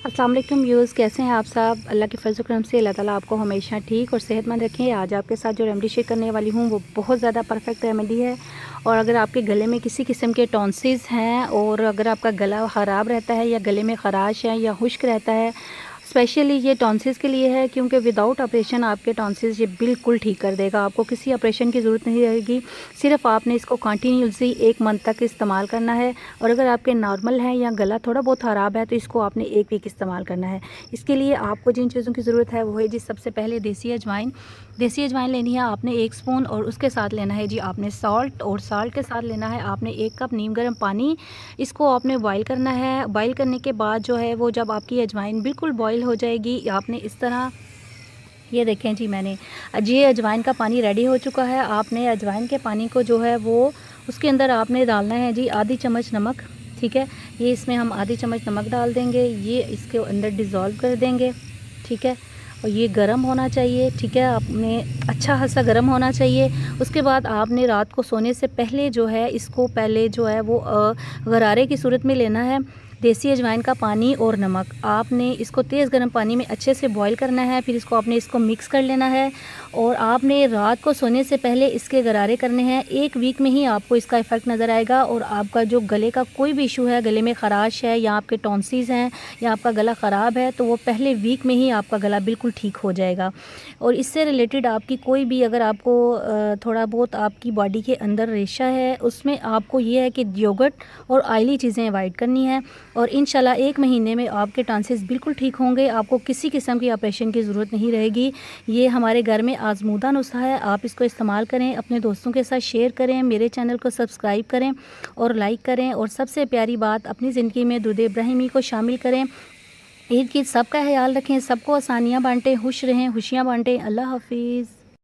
अस्सलाम वालेकुम व्यूअर्स, कैसे हैं आप सब। अल्लाह के फजल करम से अल्लाह ताला आपको हमेशा ठीक और सेहतमंद रखें। आज आपके साथ जो रेमेडी शेयर करने वाली हूँ वो बहुत ज़्यादा परफेक्ट रेमेडी है। और अगर आपके गले में किसी किस्म के टॉन्सिस हैं और अगर आपका गला ख़राब रहता है या गले में ख़राश है या खुश्क रहता है, स्पेशली ये टॉन्सिस के लिए है, क्योंकि विदाउट ऑपरेशन आपके टॉन्सिस ये बिल्कुल ठीक कर देगा। आपको किसी ऑपरेशन की ज़रूरत नहीं रहेगी, सिर्फ आपने इसको कंटिन्यूसली 1 मंथ तक इस्तेमाल करना है। और अगर आपके नॉर्मल है या गला थोड़ा बहुत ख़राब है तो इसको आपने 1 वीक इस्तेमाल करना है। इसके लिए आपको जिन चीज़ों की ज़रूरत है वो है जी, सबसे पहले देसी अजवाइन। देसी अजवाइन लेनी है आपने 1 स्पून, और उसके साथ लेना है जी आपने सॉल्ट, और सॉल्ट के साथ लेना है आपने 1 कप नीम गर्म पानी। इसको आपने बॉईल करना है। बॉईल करने के बाद जो है वो जब आपकी अजवाइन बिल्कुल बॉईल हो जाएगी, आपने इस तरह, ये देखें जी, मैंने ये अजवाइन का पानी रेडी हो चुका है। आपने अजवाइन के पानी को जो है वो उसके अंदर आपने डालना है जी आधी चम्मच नमक। ठीक है, ये इसमें हम आधी चम्मच नमक डाल देंगे, ये इसके अंदर डिज़ोल्व कर देंगे। ठीक है, और ये गर्म होना चाहिए। ठीक है, आपने अच्छा खासा गर्म होना चाहिए। उसके बाद आपने रात को सोने से पहले जो है इसको पहले जो है वो गरारे की सूरत में लेना है। देसी अजवाइन का पानी और नमक आपने इसको तेज़ गर्म पानी में अच्छे से बॉईल करना है, फिर इसको मिक्स कर लेना है। और आपने रात को सोने से पहले इसके गरारे करने हैं। 1 वीक में ही आपको इसका इफ़ेक्ट नज़र आएगा, और आपका जो गले का कोई भी इशू है, गले में ख़राश है या आपके टॉन्सिस हैं या आपका गला ख़राब है, तो वो पहले वीक में ही आपका गला बिल्कुल ठीक हो जाएगा। और इससे रिलेटेड आपकी कोई भी, अगर आपको थोड़ा बहुत आपकी बॉडी के अंदर रेशा है, उसमें आपको ये है कि योगर्ट और ऑयली चीज़ें अवॉइड करनी है। और इंशाल्लाह 1 महीने में आपके टॉन्सिस बिल्कुल ठीक होंगे। आपको किसी किस्म की ऑपरेशन की ज़रूरत नहीं रहेगी। ये हमारे घर में आज़मूदा नुस्खा है, आप इसको इस्तेमाल करें, अपने दोस्तों के साथ शेयर करें, मेरे चैनल को सब्सक्राइब करें और लाइक करें। और सबसे प्यारी बात, अपनी ज़िंदगी में दुरूद इब्राहिमी को शामिल करें। ईद की सबका ख्याल रखें, सबको आसानियाँ बाँटें, खुश रहें, खुशियाँ बाँटें। अल्लाह हाफ़िज़।